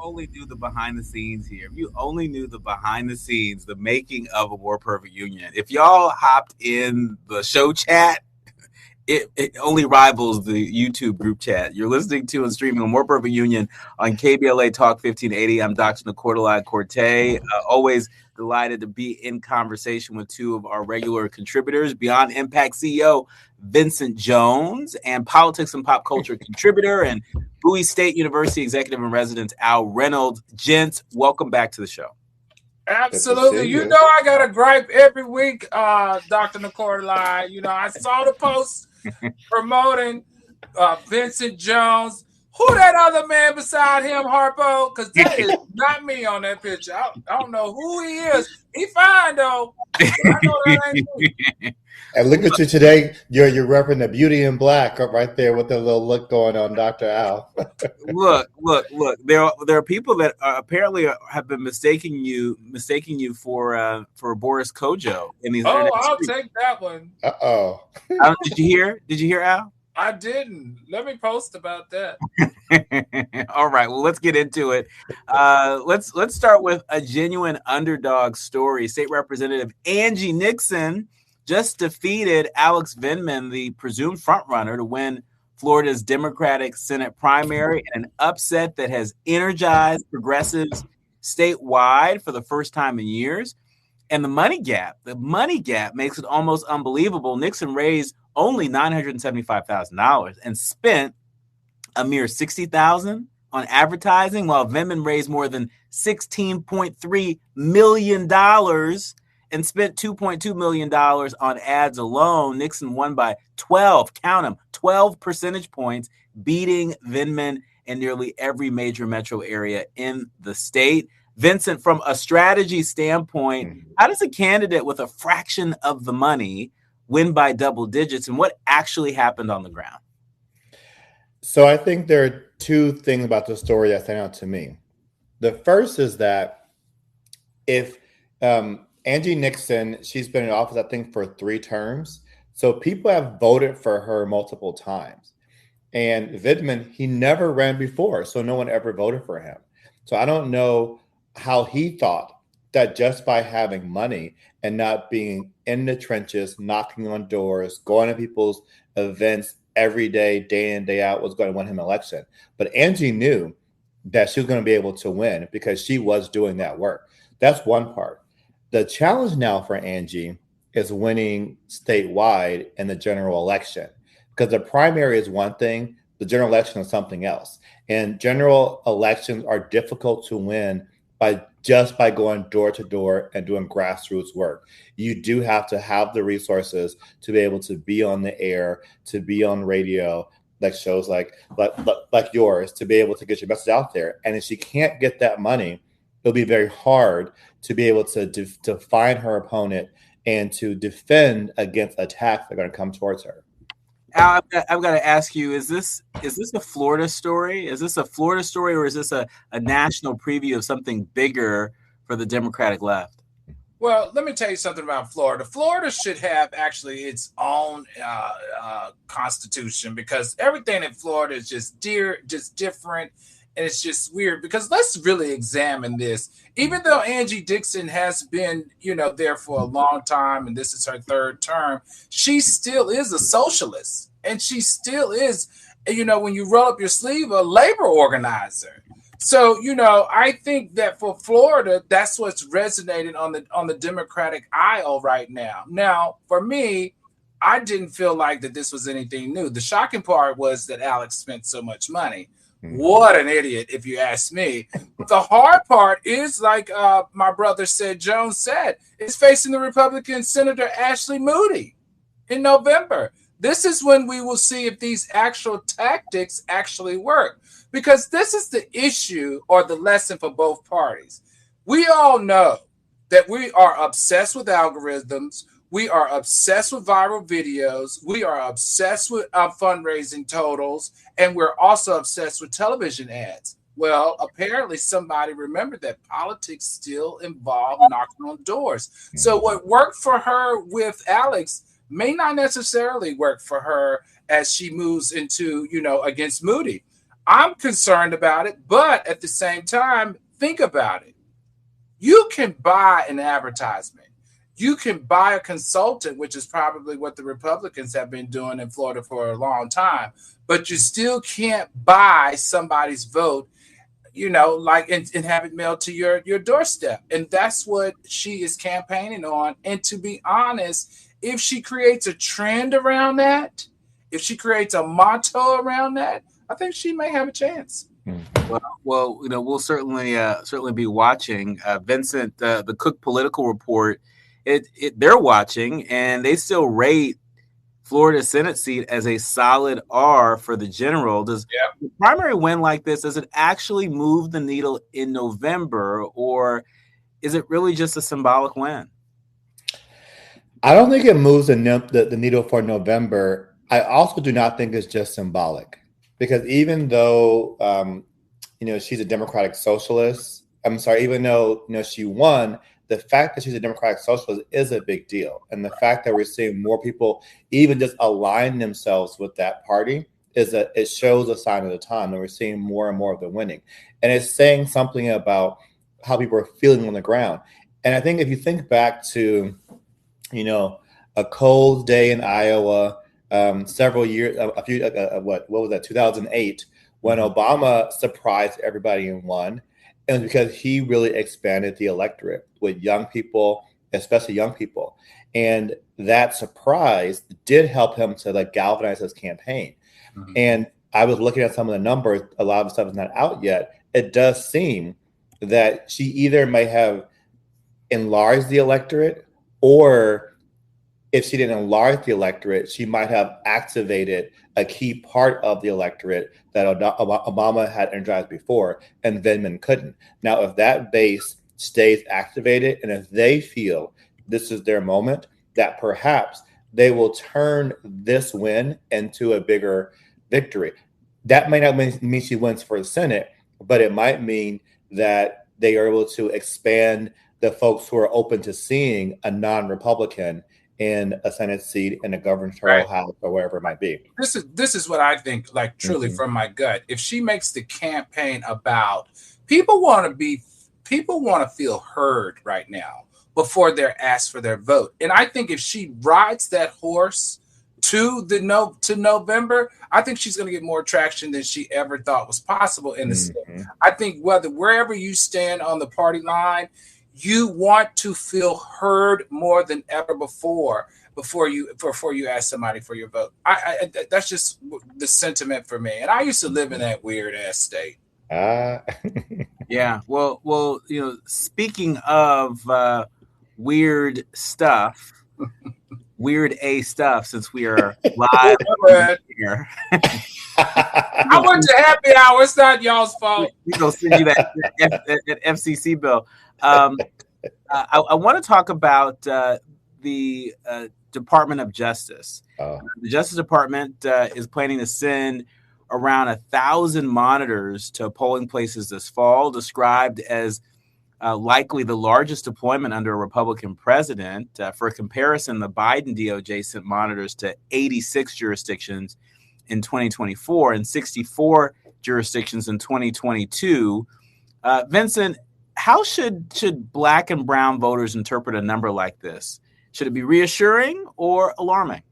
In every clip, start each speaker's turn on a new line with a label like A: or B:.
A: only knew the behind the scenes here, if you only knew the behind the scenes, the making of a More Perfect Union, if y'all hopped in the show chat, it only rivals the YouTube group chat. You're listening to and streaming More Perfect Union on KBLA Talk 1580. I'm Dr. Nii-Quartelai Corte. Always delighted to be in conversation with two of our regular contributors, Beyond Impact CEO Vincent Jones and politics and pop culture contributor and Bowie State University executive in residence Al Reynolds. Gents, welcome back to the show.
B: Absolutely. You know I got a gripe every week, Dr. Nii-Quartelai. You know, I saw the post promoting Vincent Jones. Who that other man beside him, Harpo? Because that is not me on that picture. I don't know who he is. He fine, though. I know that ain't me.
C: And look at you today. You're repping the beauty in black up right there with the little look going on, Dr. Al.
A: Look. There are people that apparently have been mistaking you for Boris Kojo in these.
B: I'll take that one.
A: Did you hear, Al?
B: I didn't. Let me post about that.
A: All right. Well, let's get into it. Let's start with a genuine underdog story. State Representative Angie Nixon just defeated Alex Vindman, the presumed frontrunner to win Florida's Democratic Senate primary, in an upset that has energized progressives statewide for the first time in years. And the money gap makes it almost unbelievable. Nixon raised only $975,000 and spent a mere $60,000 on advertising, while Vindman raised more than $16.3 million and spent $2.2 million on ads alone. Nixon won by 12 percentage points, beating Vindman in nearly every major metro area in the state. Vincent, from a strategy standpoint, how does a candidate with a fraction of the money win by double digits, and what actually happened on the ground?
C: So I think there are two things about the story that stand out to me. The first is that if Angie Nixon, she's been in office, I think, for 3 terms. So people have voted for her multiple times. And Vindman, he never ran before, so no one ever voted for him. So I don't know how he thought that just by having money and not being in the trenches, knocking on doors, going to people's events every day in, day out, was going to win him an election. But Angie knew that she was going to be able to win because she was doing that work. That's one part. The challenge now for Angie is winning statewide in the general election, because the primary is one thing, the general election is something else. And general elections are difficult to win by going door to door and doing grassroots work. You do have to have the resources to be able to be on the air, to be on radio, like shows like yours, to be able to get your message out there. And if she can't get that money, it'll be very hard to be able to find her opponent and to defend against attacks that are going to come towards her.
A: Al, I've got to ask you, is this a Florida story? Is this a Florida story, or is this a national preview of something bigger for the Democratic left?
B: Well, let me tell you something about Florida. Florida should have actually its own constitution, because everything in Florida is just different. And it's just weird, because let's really examine this. Even though Angie Nixon has been, there for a long time, and this is her 3rd term, she still is a socialist. And she still is, when you roll up your sleeve, a labor organizer. So, I think that for Florida, that's what's resonating on the Democratic aisle right now. Now, for me, I didn't feel like that this was anything new. The shocking part was that Alex spent so much money. What an idiot, if you ask me. The hard part is, like my brother Jones said, is facing the Republican Senator Ashley Moody in November. This is when we will see if these actual tactics actually work, because this is the issue or the lesson for both parties. We all know that we are obsessed with algorithms. We are obsessed with viral videos. We are obsessed with fundraising totals. And we're also obsessed with television ads. Well, apparently somebody remembered that politics still involve knocking on doors. So what worked for her with Alex may not necessarily work for her as she moves into, against Moody. I'm concerned about it, but at the same time, think about it. You can buy an advertisement. You can buy a consultant, which is probably what the Republicans have been doing in Florida for a long time, but you still can't buy somebody's vote, like and have it mailed to your doorstep. And that's what she is campaigning on. And to be honest, if she creates a trend around that, if she creates a motto around that, I think she may have a chance.
A: Well, we'll certainly be watching. Vincent, the Cook Political Report, they're watching, and they still rate Florida Senate seat as a solid R for the general. Does the primary win like this, does it actually move the needle in November, or is it really just a symbolic win?
C: I don't think it moves the needle for November. I also do not think it's just symbolic, because even though she's a Democratic socialist, even though she won, the fact that she's a Democratic socialist is a big deal. And the fact that we're seeing more people even just align themselves with that party it shows a sign of the time, and we're seeing more and more of them winning. And it's saying something about how people are feeling on the ground. And I think if you think back to, a cold day in Iowa, several years, what was that, 2008, when Obama surprised everybody and won. And because he really expanded the electorate with young people, especially young people. And that surprise did help him to galvanize his campaign. Mm-hmm. And I was looking at some of the numbers. A lot of the stuff is not out yet. It does seem that she either may have enlarged the electorate, or if she didn't enlarge the electorate, she might have activated a key part of the electorate that Obama had energized before and Vindman couldn't. Now, if that base stays activated, and if they feel this is their moment, that perhaps they will turn this win into a bigger victory. That may not mean she wins for the Senate, but it might mean that they are able to expand the folks who are open to seeing a non-Republican in a Senate seat, in a gubernatorial house, or wherever it might be.
B: This is what I think, truly from my gut. If she makes the campaign about people want to feel heard right now before they're asked for their vote. And I think if she rides that horse to November, I think she's going to get more traction than she ever thought was possible in the state. I think wherever you stand on the party line, you want to feel heard more than ever before you ask somebody for your vote. That's just the sentiment for me. And I used to live in that weird ass state.
A: Yeah. Well, speaking of weird stuff, weird A stuff, since we are live here.
B: I went to happy hour. It's not y'all's fault.
A: We gonna send you that FCC bill. I want to talk about the Department of Justice. The Justice Department is planning to send around 1,000 monitors to polling places this fall, described as likely the largest deployment under a Republican president. For comparison, the Biden DOJ sent monitors to 86 jurisdictions in 2024 and 64 jurisdictions in 2022. Vincent, how should Black and brown voters interpret a number like this? Should it be reassuring or alarming?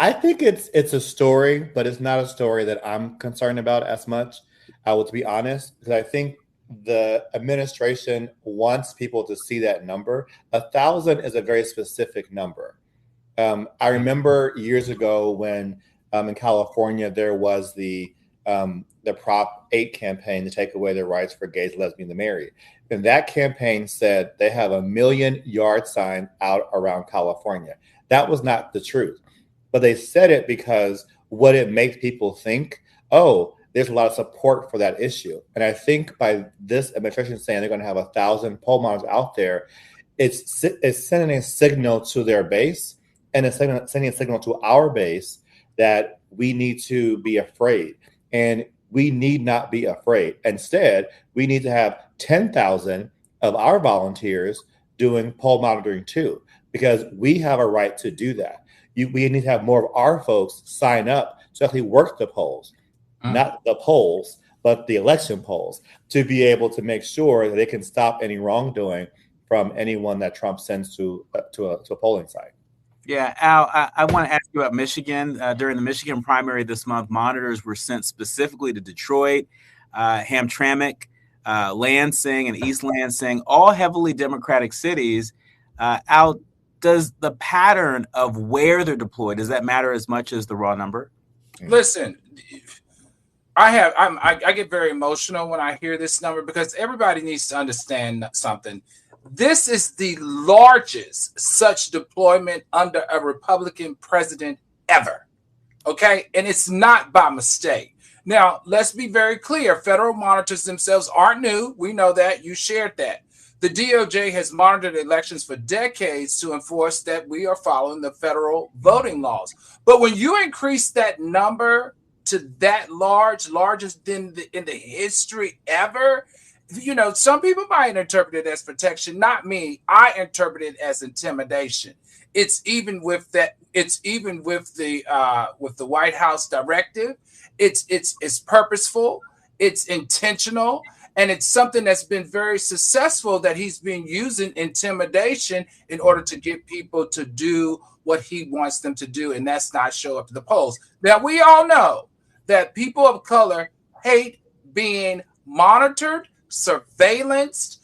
C: I think it's a story, but it's not a story that I'm concerned about as much. To be honest, because I think the administration wants people to see that number. 1,000 is a very specific number. I remember years ago when in California there was the Prop 8 campaign to take away the rights for gays, lesbians, and married. And that campaign said they have 1 million yard signs out around California. That was not the truth. But they said it because what it makes people think, there's a lot of support for that issue. And I think by this administration saying they're going to have 1,000 poll monitors out there, it's sending a signal to their base, and it's sending a signal to our base that we need to be afraid. And we need not be afraid. Instead, we need to have 10,000 of our volunteers doing poll monitoring too, because we have a right to do that. We need to have more of our folks sign up to actually work the polls, not the polls, but the election polls, to be able to make sure that they can stop any wrongdoing from anyone that Trump sends to a polling site.
A: Yeah, Al, I want to ask you about Michigan. During the Michigan primary this month, monitors were sent specifically to Detroit, Hamtramck, Lansing, and East Lansing, all heavily Democratic cities. Al, does the pattern of where they're deployed, does that matter as much as the raw number?
B: Listen, I get very emotional when I hear this number because everybody needs to understand something. This is the largest such deployment under a Republican president ever. Okay. And it's not by mistake. Now, let's be very clear. Federal monitors themselves aren't new. We know that. You shared that. The DOJ has monitored elections for decades to enforce that we are following the federal voting laws. But when you increase that number to that largest in the history ever, you know, some people might interpret it as protection. Not me. I interpret it as intimidation. It's even with that. It's even with the White House directive. It's purposeful. It's intentional. And it's something that's been very successful that he's been using intimidation in order to get people to do what he wants them to do. And that's not show up to the polls. Now, we all know that people of color hate being monitored, surveillanced,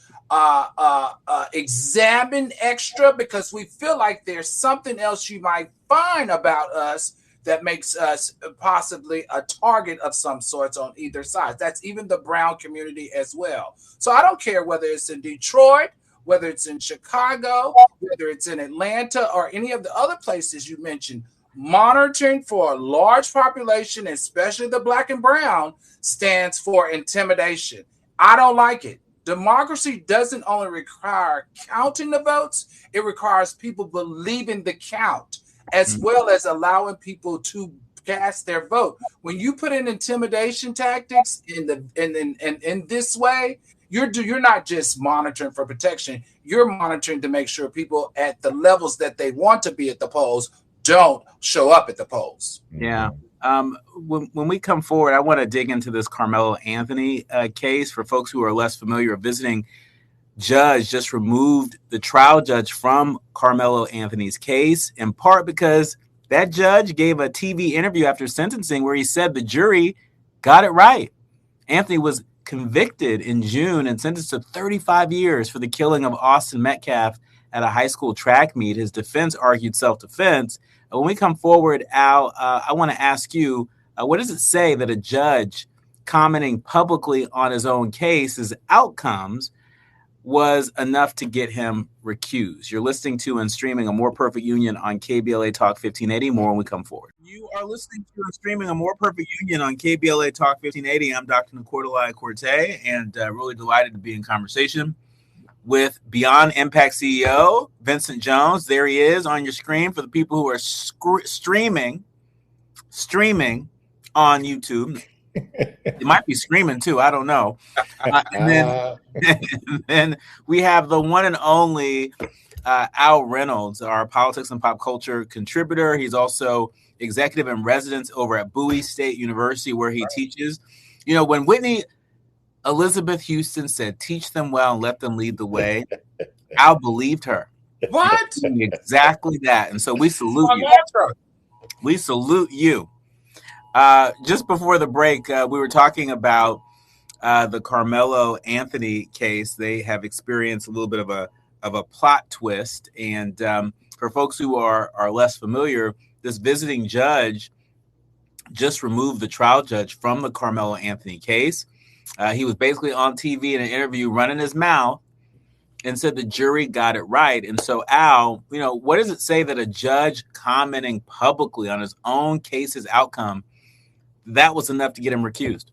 B: examined extra because we feel like there's something else you might find about us that makes us possibly a target of some sorts on either side. That's even the brown community as well. So I don't care whether it's in Detroit, whether it's in Chicago, whether it's in Atlanta or any of the other places you mentioned. Monitoring for a large population, especially the black and brown, stands for intimidation. I don't like it. Democracy doesn't only require counting the votes, it requires people believing the count, as well as allowing people to cast their vote. When you put in intimidation tactics in this way, you're not just monitoring for protection. You're monitoring to make sure people at the levels that they want to be at the polls don't show up at the polls.
A: Yeah. When we come forward, I want to dig into this Karmelo Anthony case. For folks who are less familiar, a visiting judge just removed the trial judge from Karmelo Anthony's case, in part because that judge gave a TV interview after sentencing where he said the jury got it right. Anthony was convicted in June and sentenced to 35 years for the killing of Austin Metcalf at a high school track meet. His defense argued self-defense. When we come forward, Al, I want to ask you, what does it say that a judge commenting publicly on his own case's outcomes was enough to get him recused? You're listening to and streaming A More Perfect Union on KBLA Talk 1580. More when we come forward. You are listening to and streaming A More Perfect Union on KBLA Talk 1580. I'm Dr. Nii-Quartelai, and really delighted to be in conversation with Beyond Impact CEO Vincent Jones. There he is on your screen for the people who are streaming on YouTube. It might be screaming too. I don't know. And then we have the one and only Al Reynolds, our politics and pop culture contributor. He's also executive in residence over at Bowie State University, where he teaches. You know, when Whitney Elizabeth Houston said, "Teach them well and let them lead the way," Al believed her.
B: What?
A: Exactly that. And so we salute you. We salute you. Just before the break, we were talking about the Karmelo Anthony case. They have experienced a little bit of a plot twist. And for folks who are less familiar, this visiting judge just removed the trial judge from the Karmelo Anthony case. He was basically on TV in an interview running his mouth and said the jury got it right. And so, Al, you know, what does it say that a judge commenting publicly on his own case's outcome, that was enough to get him recused?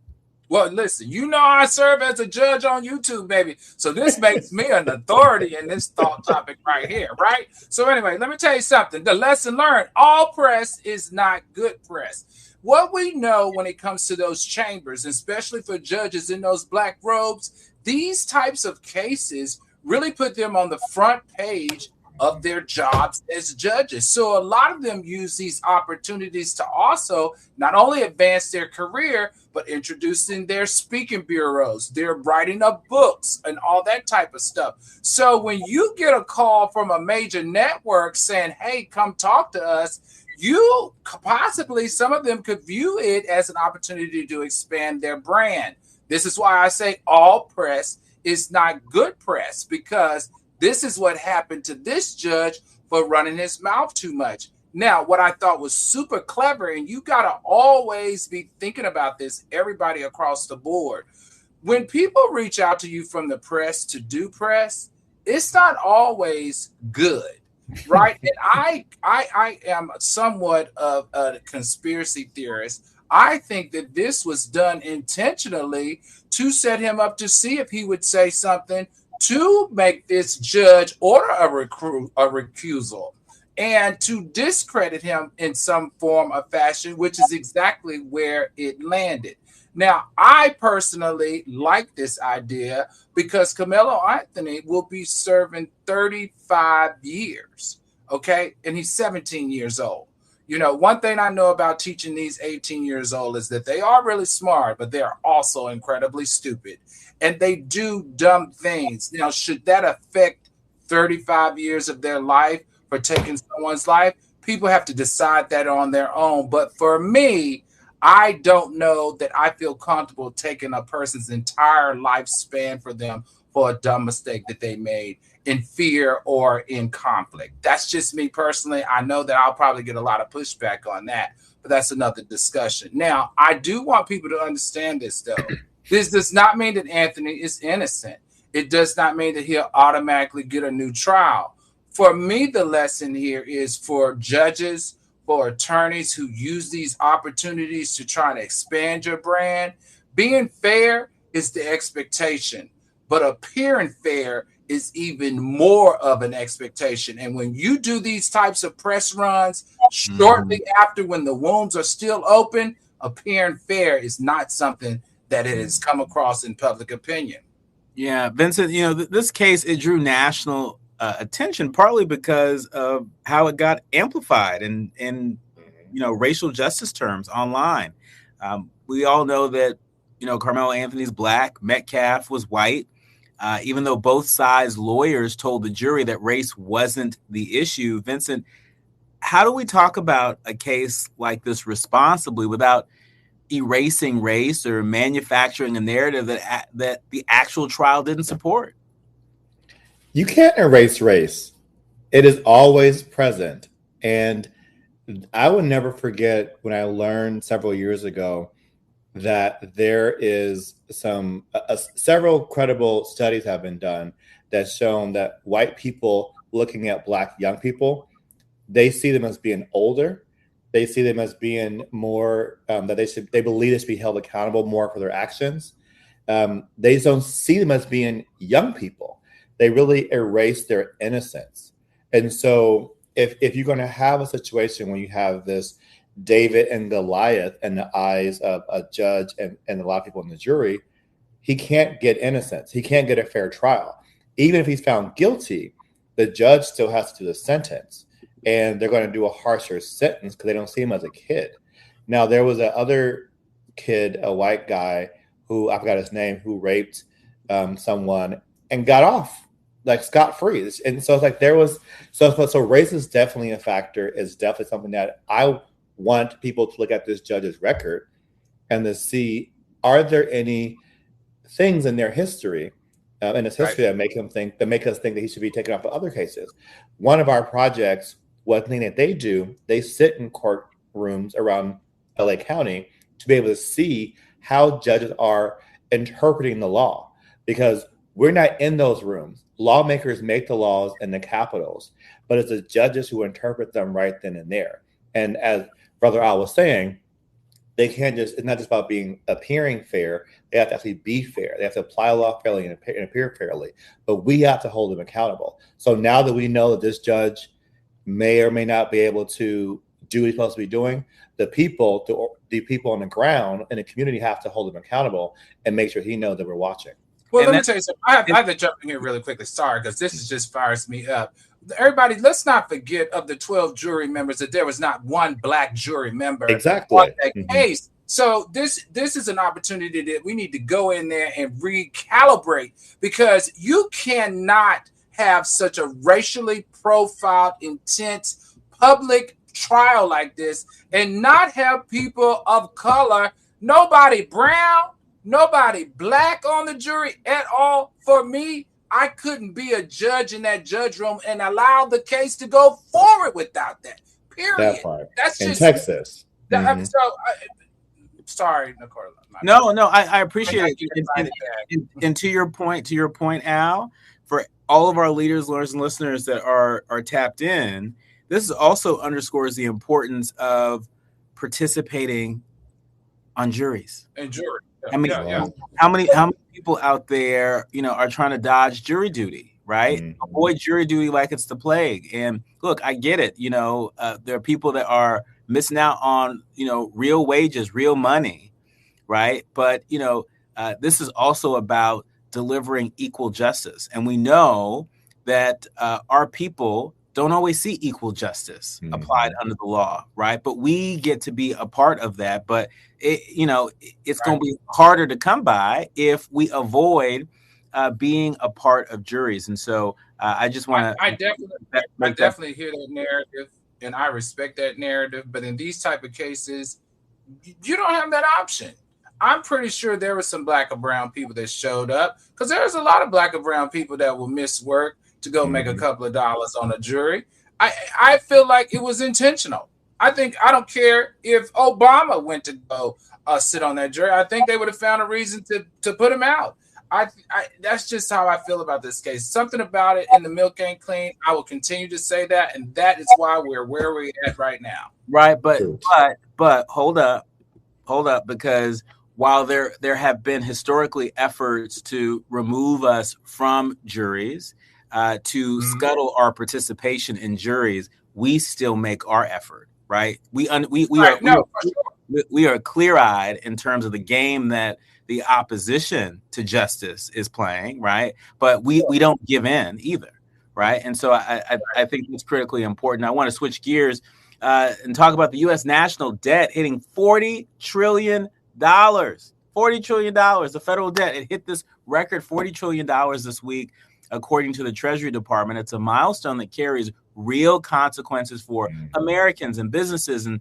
B: Well, listen, you know I serve as a judge on YouTube, baby. So this makes me an authority in this thought topic right here, right? So anyway, let me tell you something. The lesson learned, all press is not good press. What we know when it comes to those chambers, especially for judges in those black robes, these types of cases really put them on the front page of their jobs as judges. So a lot of them use these opportunities to also not only advance their career, but introducing their speaking bureaus, they're writing up books and all that type of stuff. So when you get a call from a major network saying, hey, come talk to us, you possibly, some of them could view it as an opportunity to expand their brand. This is why I say all press is not good press, because this is what happened to this judge for running his mouth too much. Now, what I thought was super clever, and you got to always be thinking about this, everybody across the board. When people reach out to you from the press to do press, it's not always good, right? And I am somewhat of a conspiracy theorist. I think that this was done intentionally to set him up to see if he would say something to make this judge order a recusal and to discredit him in some form or fashion, which is exactly where it landed. Now, I personally like this idea because Karmelo Anthony will be serving 35 years, okay? And he's 17 years old. You know, one thing I know about teaching these 18 years old is that they are really smart, but they are also incredibly stupid. And they do dumb things. Now, should that affect 35 years of their life for taking someone's life? People have to decide that on their own. But for me, I don't know that I feel comfortable taking a person's entire lifespan for them for a dumb mistake that they made in fear or in conflict. That's just me personally. I know that I'll probably get a lot of pushback on that, but that's another discussion. Now, I do want people to understand this, though. This does not mean that Anthony is innocent. It does not mean that he'll automatically get a new trial. For me, the lesson here is for judges, for attorneys who use these opportunities to try to expand your brand. Being fair is the expectation, but appearing fair is even more of an expectation. And when you do these types of press runs shortly after, when the wounds are still open, appearing fair is not something that it has come across in public opinion.
A: Yeah, Vincent, you know, this case, it drew national attention partly because of how it got amplified in you know, racial justice terms online. We all know that, you know, Karmelo Anthony's black, Metcalf was white. Even though both sides' lawyers told the jury that race wasn't the issue. Vincent, how do we talk about a case like this responsibly without erasing race or manufacturing a narrative that the actual trial didn't support?
C: You can't erase race. It is always present. And I will never forget when I learned several years ago that there is several credible studies have been done that's shown that white people looking at black young people, they see them as being older. They see them as being more that they believe they should be held accountable more for their actions. They don't see them as being young people. They really erase their innocence. And so if you're going to have a situation when you have this David and Goliath in the eyes of a judge and a lot of people in the jury, he can't get innocence. He can't get a fair trial. Even if he's found guilty, the judge still has to do the sentence. And they're going to do a harsher sentence because they don't see him as a kid. Now, there was another kid, a white guy, who, I forgot his name, who raped someone and got off, like scot-free. And so it's like there was, so race is definitely a factor. It's definitely something that I want people to look at this judge's record and to see, are there any things in their history, in his history, that make us think that he should be taken off of other cases. One of our projects, one thing that they do, they sit in courtrooms around LA County to be able to see how judges are interpreting the law, because we're not in those rooms. Lawmakers make the laws in the capitals, but it's the judges who interpret them right then and there. And as Brother Al was saying, they can't just, it's not just about appearing fair. They have to actually be fair. They have to apply law fairly and appear fairly. But we have to hold them accountable. So now that we know that this judge may or may not be able to do what he's supposed to be doing, the people on the ground in the community have to hold him accountable and make sure he knows that we're watching.
B: Well, let me tell you something. I have to jump in here really quickly. Sorry, because this just fires me up. everybody, let's not forget of the 12 jury members that there was not one black jury member
C: Exactly.
B: on that case. So this is an opportunity that we need to go in there and recalibrate, because you cannot have such a racially profiled, intense public trial like this and not have people of color, nobody brown, nobody black on the jury at all. For me, I couldn't be a judge in that judge room and allow the case to go forward without that. Period.
C: That part.
B: That's
C: in
B: just
C: Texas.
B: Sorry, Nicole.
A: No, I appreciate it. And to your point, Al, for all of our leaders, learners, and listeners that are tapped in, this also underscores the importance of participating on juries.
B: And jury.
A: I mean, how many people out there, are trying to dodge jury duty, right? Avoid jury duty like it's the plague. And look, I get it. There are people that are missing out on, real wages, real money, right? But, this is also about delivering equal justice. And we know that our people don't always see equal justice applied under the law, right? But we get to be a part of that. But it's going to be harder to come by if we avoid being a part of juries. And so I just want to.
B: I definitely hear that narrative, and I respect that narrative. But in these type of cases, you don't have that option. I'm pretty sure there were some black or brown people that showed up, because there's a lot of black or brown people that will miss work to go make a couple of dollars on a jury. I feel like it was intentional. I don't care if Obama went to go sit on that jury. I think they would have found a reason to put him out. That's just how I feel about this case. Something about it in the milk ain't clean. I will continue to say that, and that is why we're where we're at right now.
A: Right, but hold up, because while there have been historically efforts to remove us from juries, to scuttle our participation in juries, we still make our effort, right? We are clear-eyed in terms of the game that the opposition to justice is playing, right? But we don't give in either, right? And so I think it's critically important. I want to switch gears and talk about the U.S. national debt hitting $40 trillion. $40 trillion, the federal debt. It hit this record $40 trillion this week, according to the Treasury Department. It's a milestone that carries real consequences for Americans and businesses and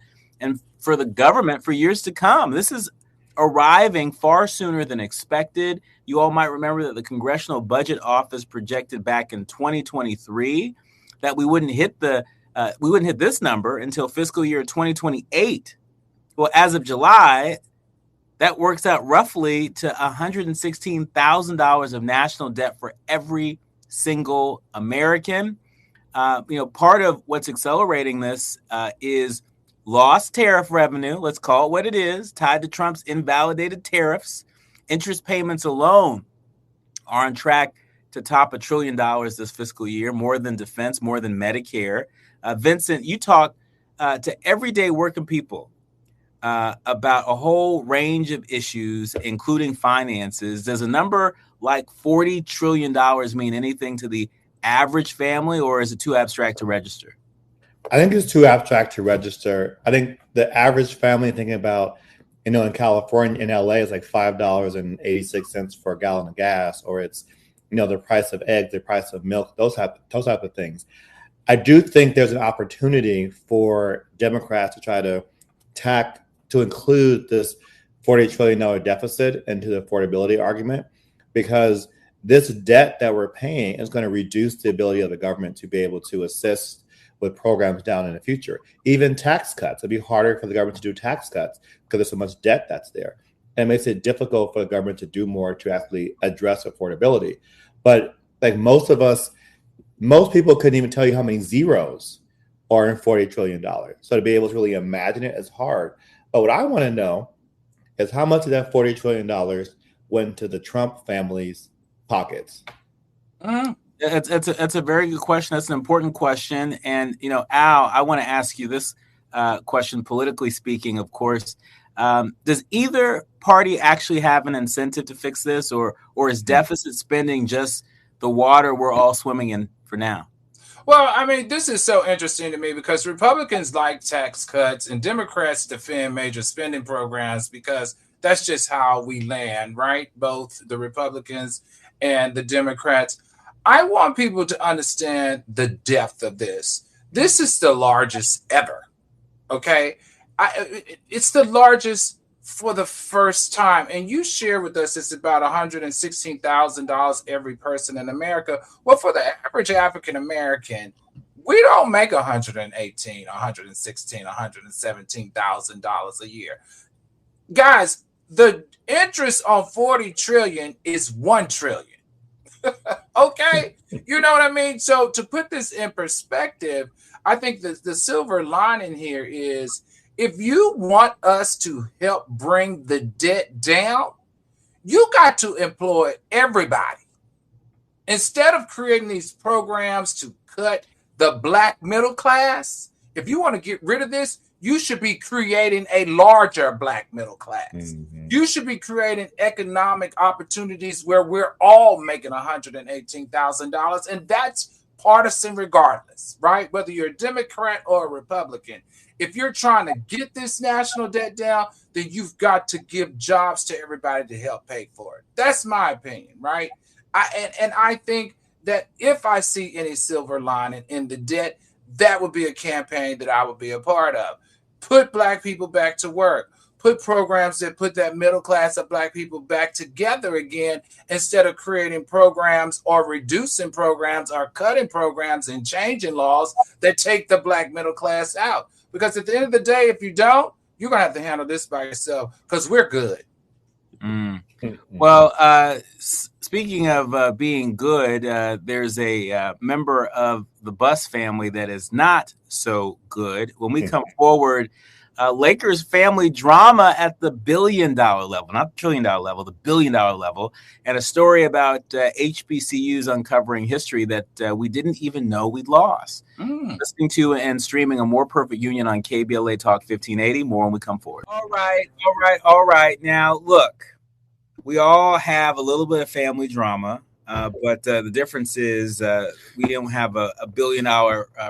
A: for the government for years to come. This is arriving far sooner than expected. You all might remember that the Congressional Budget Office projected back in 2023 that we wouldn't hit this number until fiscal year 2028. Well, as of July, that works out roughly to $116,000 of national debt for every single American. Part of what's accelerating this is lost tariff revenue, let's call it what it is, tied to Trump's invalidated tariffs. Interest payments alone are on track to top $1 trillion this fiscal year, more than defense, more than Medicare. Vincent, you talk to everyday working people about a whole range of issues, including finances. Does a number like $40 trillion mean anything to the average family, or is it too abstract to register?
C: I think it's too abstract to register. I think the average family thinking about, in California, in LA, is like $5.86 for a gallon of gas, or it's, the price of eggs, the price of milk, those type of things. I do think there's an opportunity for Democrats to try to include this $40 trillion deficit into the affordability argument, because this debt that we're paying is going to reduce the ability of the government to be able to assist with programs down in the future. Even tax cuts. It'd be harder for the government to do tax cuts because there's so much debt that's there. And it makes it difficult for the government to do more to actually address affordability. But like most people couldn't even tell you how many zeros are in $40 trillion. So to be able to really imagine it is hard. But what I want to know is how much of that $40 trillion went to the Trump family's pockets.
A: That's a very good question. That's an important question. And, Al, I want to ask you this question, politically speaking, of course. Does either party actually have an incentive to fix this, or is deficit spending just the water we're all swimming in for now?
B: Well, I mean, this is so interesting to me because Republicans like tax cuts and Democrats defend major spending programs because that's just how we land, right? Both the Republicans and the Democrats. I want people to understand the depth of this. This is the largest ever. Okay. It's the largest for the first time. And you share with us it's about $116,000 every person in America. Well, for the average African American, we don't make $118, $116, $117,000 a year. Guys, the interest on 40 trillion is 1 trillion. Okay. You know what I mean? So to put this in perspective, I think the silver lining here is if you want us to help bring the debt down, you got to employ everybody. Instead of creating these programs to cut the black middle class, if you want to get rid of this, you should be creating a larger black middle class. Mm-hmm. You should be creating economic opportunities where we're all making $118,000. And that's partisan regardless, right? Whether you're a Democrat or a Republican. If you're trying to get this national debt down, then you've got to give jobs to everybody to help pay for it. That's my opinion, right? I think that if I see any silver lining in the debt, that would be a campaign that I would be a part of. Put black people back to work. Put programs that put that middle class of black people back together again instead of creating programs or reducing programs or cutting programs and changing laws that take the black middle class out. Because at the end of the day, if you don't, you're going to have to handle this by yourself because we're good.
A: Mm. Well, speaking of being good, there's a member of the Bus family that is not so good. When we come forward, Lakers family drama at the $1 billion level, not the $1 trillion level, the $1 billion level, and a story about HBCUs uncovering history that we didn't even know we'd lost. Listening to and streaming A More Perfect Union on KBLA Talk 1580. More when we come forward. All right. Now, look, we all have a little bit of family drama, but the difference is we don't have a $1 billion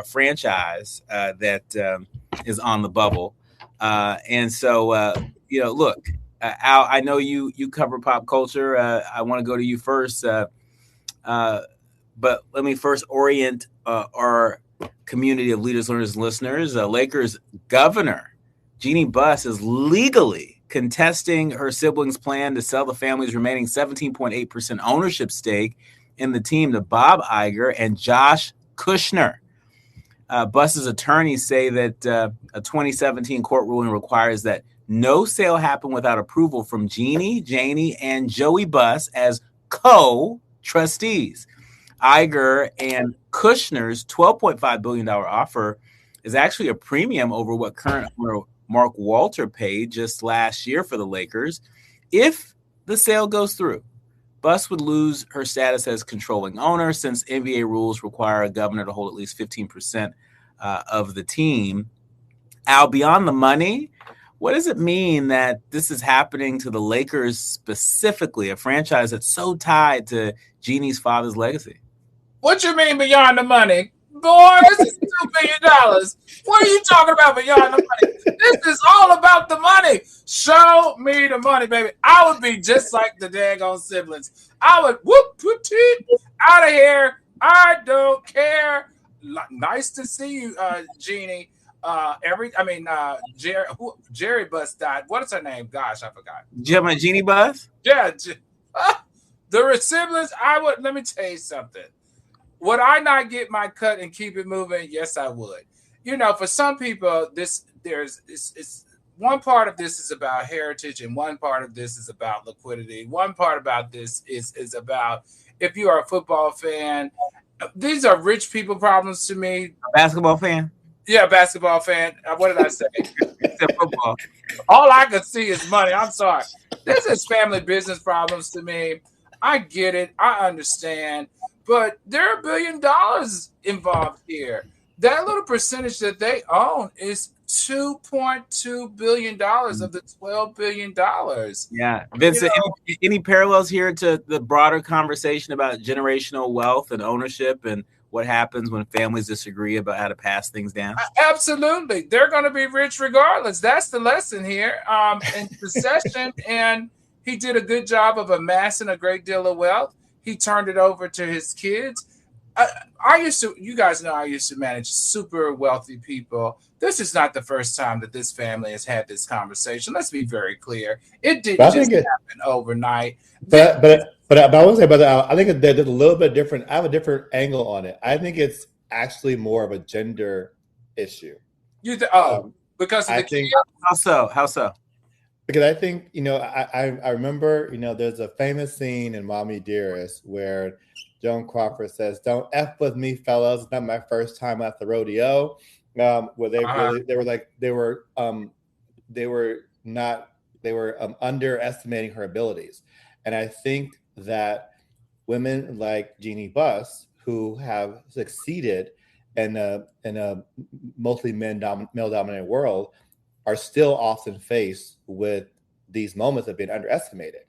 A: franchise that is on the bubble. And so, look, Al, I know you cover pop culture. I want to go to you first. But let me first orient our community of leaders, learners, and listeners. Lakers governor Jeannie Buss is legally contesting her siblings' plan to sell the family's remaining 17.8% ownership stake in the team to Bob Iger and Josh Kushner. Buss's attorneys say that a 2017 court ruling requires that no sale happen without approval from Jeannie, Janie, and Joey Buss as co-trustees. Iger and Kushner's $12.5 billion offer is actually a premium over what current owner Mark Walter paid just last year for the Lakers. If the sale goes through, Buss would lose her status as controlling owner since NBA rules require a governor to hold at least 15% of the team. Al, beyond the money, what does it mean that this is happening to the Lakers specifically, a franchise that's so tied to Jeannie's father's legacy?
B: What you mean beyond the money? Boy, this is $2 billion. What are you talking about beyond the money? This is all about the money. Show me the money, baby. I would be just like the daggone siblings. I would put it out of here. I don't care. Nice to see you, Jeannie. Jerry Buss died. What is her name? Gosh, I forgot.
A: Jeannie Buss?
B: Yeah. The siblings, let me tell you something. Would I not get my cut and keep it moving? Yes, I would. For some people, it's one part of this is about heritage, and one part of this is about liquidity. One part about this is about if you are a football fan. These are rich people problems to me.
A: A basketball fan?
B: Yeah, basketball fan. What did I say?
A: Football.
B: All I can see is money. I'm sorry. This is family business problems to me. I get it. I understand. But there are $1 billion involved here. That little percentage that they own is $2.2 billion of the $12 billion.
A: Yeah. Vincent, any parallels here to the broader conversation about generational wealth and ownership and what happens when families disagree about how to pass things down?
B: Absolutely. They're going to be rich regardless. That's the lesson here. In succession, and he did a good job of amassing a great deal of wealth. He turned it over to his kids. You guys know I used to manage super wealthy people. This is not the first time that this family has had this conversation. Let's be very clear. It didn't just happen overnight.
C: But I will say, I think there's a little bit different. I have a different angle on it. I think it's actually more of a gender issue.
B: Because of the kids?
A: How so?
C: Because I think, I remember, there's a famous scene in Mommy Dearest where Joan Crawford says, "Don't F with me, fellas. It's not my first time at the rodeo." Where they were underestimating her abilities. And I think that women like Jeannie Buss, who have succeeded in a mostly male-dominated world, are still often faced with these moments of being underestimated.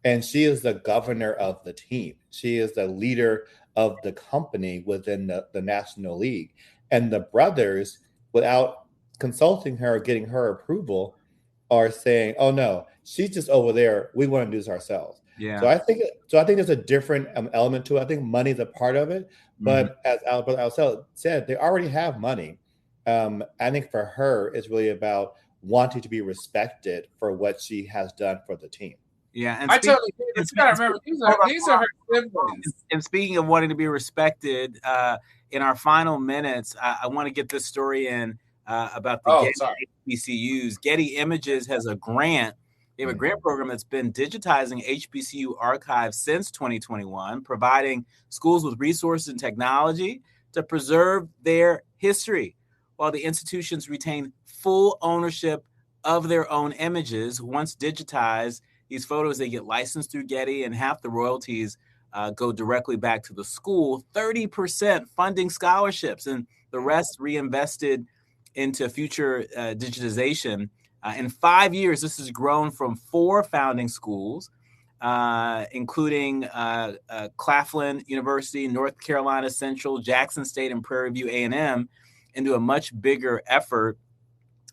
C: And she is the governor of the team. She is the leader of the company within the National League. And the brothers, without consulting her or getting her approval, are saying, "Oh no, she's just over there. We want to do this ourselves."
A: Yeah.
C: So I think there's a different element to it. I think money's a part of it, but as Alcel said, they already have money. I think for her, it's really about wanting to be respected for what she has done for the team.
A: Yeah,
B: and you gotta remember these are her siblings.
A: And speaking of wanting to be respected, in our final minutes, I want to get this story in about the Getty HBCUs. Getty Images has a grant. They have a grant program that's been digitizing HBCU archives since 2021, providing schools with resources and technology to preserve their history, while the institutions retain full ownership of their own images. Once digitized, these photos, they get licensed through Getty, and half the royalties go directly back to the school, 30% funding scholarships, and the rest reinvested into future digitization. In 5 years, this has grown from 4 founding schools, including Claflin University, North Carolina Central, Jackson State, and Prairie View A&M, into a much bigger effort.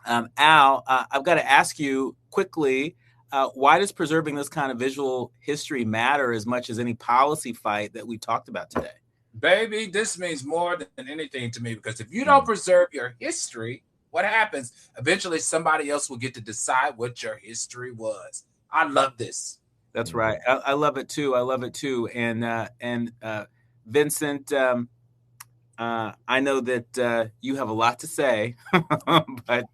A: Al, I've got to ask you quickly, why does preserving this kind of visual history matter as much as any policy fight that we talked about today?
B: Baby, this means more than anything to me, because if you don't preserve your history, what happens? Eventually, somebody else will get to decide what your history was. I love this.
A: That's right. I love it too. And Vincent, I know that you have a lot to say, but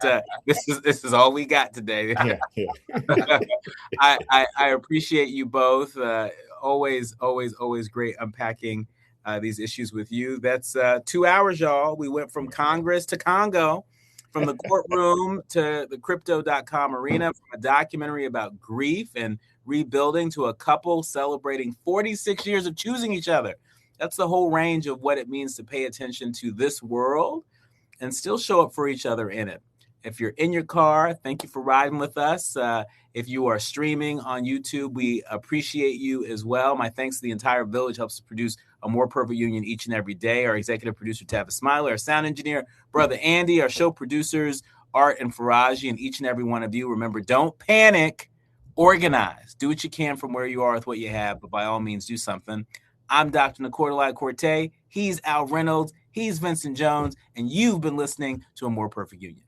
A: this is all we got today. I appreciate you both. Always great unpacking these issues with you. That's 2 hours, y'all. We went from Congress to Congo, from the courtroom to the crypto.com arena, from a documentary about grief and rebuilding to a couple celebrating 46 years of choosing each other. That's the whole range of what it means to pay attention to this world and still show up for each other in it. If you're in your car, thank you for riding with us. If you are streaming on YouTube, we appreciate you as well. My thanks to the entire village, helps to produce a more perfect union each and every day. Our executive producer, Tavis Smiley, our sound engineer, Brother Andy, our show producers, Art and Faraji, and each and every one of you. Remember, don't panic, organize. Do what you can from where you are with what you have, but by all means, do something. I'm Dr. Nii-Quartelai. He's Al Reynolds. He's Vincent Jones. And you've been listening to A More Perfect Union.